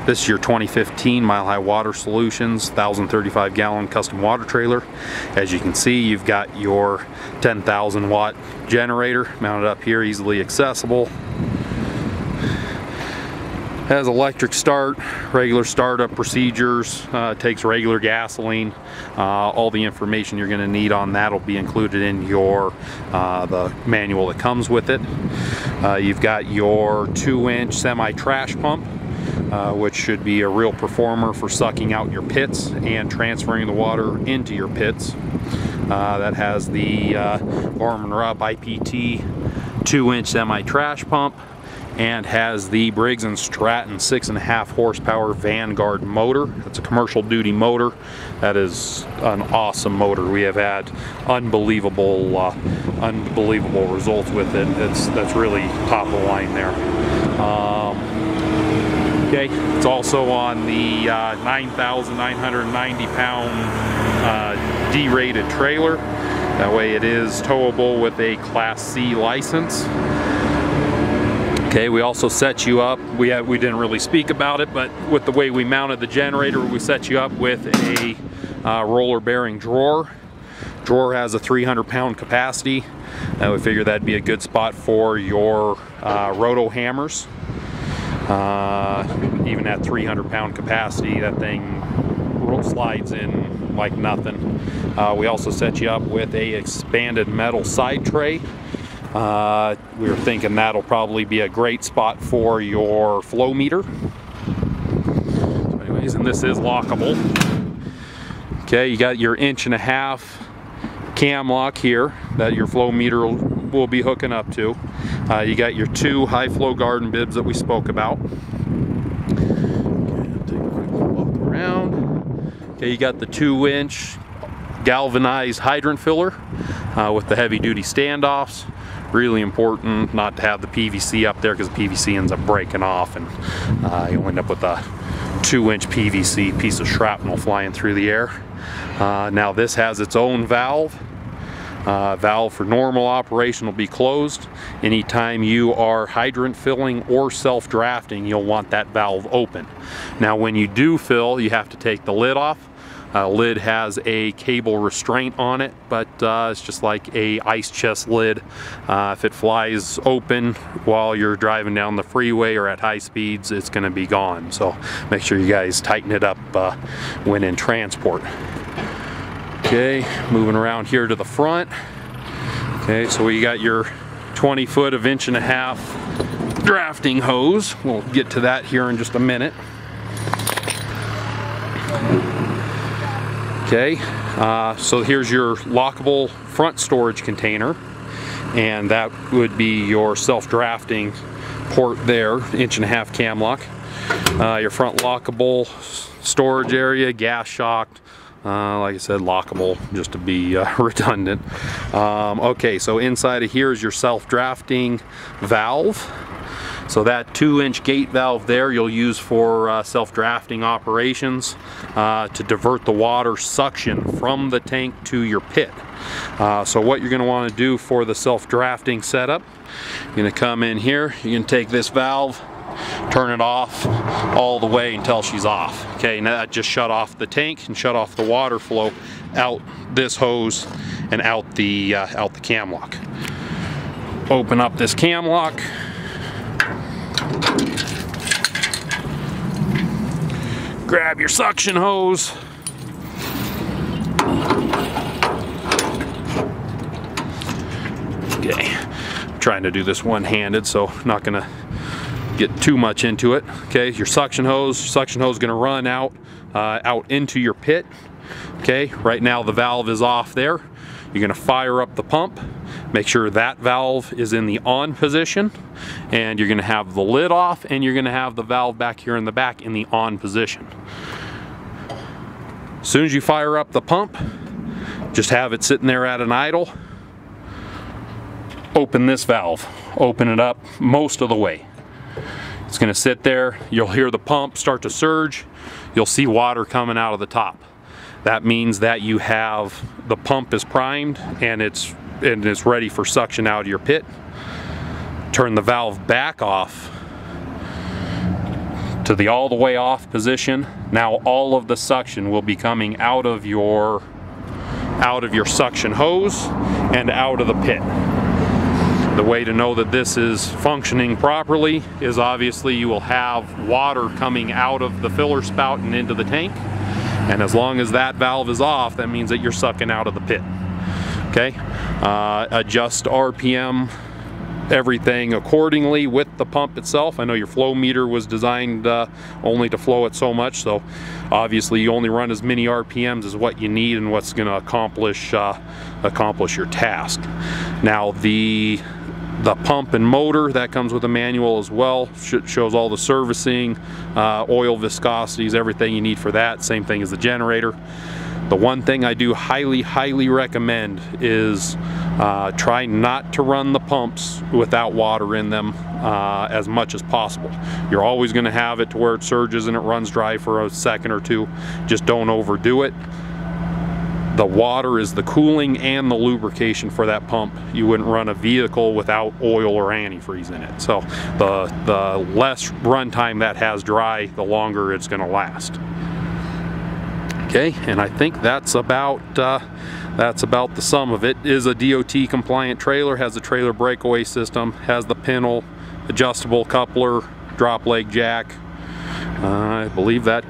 This is your 2015 Mile High Water Solutions 1,035 gallon custom water trailer. As you can see, you've got your 10,000 watt generator mounted up here, easily accessible. Has electric start, regular startup procedures, takes regular gasoline. All the information you're going to need on that will be included in your the manual that comes with it. You've got your 2-inch semi-trash pump, which should be a real performer for sucking out your pits and transferring the water into your pits. That has the Gorman Rupp IPT 2-inch semi-trash pump, and has the Briggs & Stratton 6.5 horsepower Vanguard motor. It's a commercial duty motor. That is an awesome motor. We have had unbelievable results with it. That's really top of the line there. Okay, it's also on the 9,990 pound D-rated trailer. That way it is towable with a Class C license. Okay, we also set you up, we didn't really speak about it, but with the way we mounted the generator, we set you up with a roller bearing drawer. Drawer has a 300 pound capacity. We figured that'd be a good spot for your roto hammers. Even at 300 pound capacity, that thing slides in like nothing. We also set you up with a expanded metal side tray. We were thinking that'll probably be a great spot for your flow meter. So anyways, and this is lockable. Okay, you got your 1.5-inch cam lock here that your flow meter will be hooking up to. You got your 2 high flow garden bibs that we spoke about. Okay, I'll take a quick walk around. Okay, you got the 2-inch galvanized hydrant filler with the heavy duty standoffs. Really important not to have the PVC up there, because the PVC ends up breaking off and you'll end up with a 2-inch PVC piece of shrapnel flying through the air. Now this has its own valve. Valve for normal operation will be closed. Anytime you are hydrant filling or self-drafting, you'll want that valve open. Now when you do fill, you have to take the lid off. Lid has a cable restraint on it, but it's just like a ice chest lid. If it flies open while you're driving down the freeway or at high speeds, it's going to be gone. So make sure you guys tighten it up when in transport. Okay, moving around here to the front. Okay, so we got your 20 foot of 1.5-inch drafting hose. We'll get to that here in just a minute. Okay, so here's your lockable front storage container, and that would be your self-drafting port there, 1.5-inch cam lock. Your front lockable storage area, gas shocked, like I said, lockable, just to be redundant. Okay, so inside of here is your self-drafting valve. So that 2-inch gate valve there you'll use for self-drafting operations to divert the water suction from the tank to your pit. So what you're going to want to do for the self-drafting setup, you're going to come in here, you can take this valve, turn it off all the way until she's off. Okay, now that just shut off the tank and shut off the water flow out this hose and out the cam lock. Open up this cam lock. Grab your suction hose. Okay, I'm trying to do this one-handed, so not gonna get too much into it. Okay, your suction hose is gonna run out into your pit. Okay, right now the valve is off there. You're gonna fire up the pump. Make sure that valve is in the on position, and you're going to have the lid off, and you're going to have the valve back here in the back in the on position. As soon as you fire up the pump, just have it sitting there at an idle. Open this valve. Open it up most of the way. It's going to sit there. You'll hear the pump start to surge. You'll see water coming out of the top. That means that you have the pump is primed and it's ready for suction out of your pit. Turn the valve back off. to the all the way off position. Now all of the suction will be coming out of your suction hose and out of the pit. The way to know that this is functioning properly is obviously you will have water coming out of the filler spout and into the tank, and as long as that valve is off, that means that you're sucking out of the pit. Okay, adjust RPM, everything accordingly with the pump itself. I know your flow meter was designed only to flow at so much, so obviously you only run as many RPMs as what you need and what's going to accomplish your task. Now the pump and motor, that comes with a manual as well. Shows all the servicing, oil viscosities, everything you need for that. Same thing as the generator. The one thing I do highly recommend is try not to run the pumps without water in them as much as possible. You're always going to have it to where it surges and it runs dry for a second or two. Just don't overdo it. The water is the cooling and the lubrication for that pump. You wouldn't run a vehicle without oil or antifreeze in it. So the less runtime that has dry, the longer it's going to last. Okay, and I think that's about the sum of it. It is a DOT compliant trailer, has a trailer breakaway system, has the pintle, adjustable coupler, drop leg jack. I believe that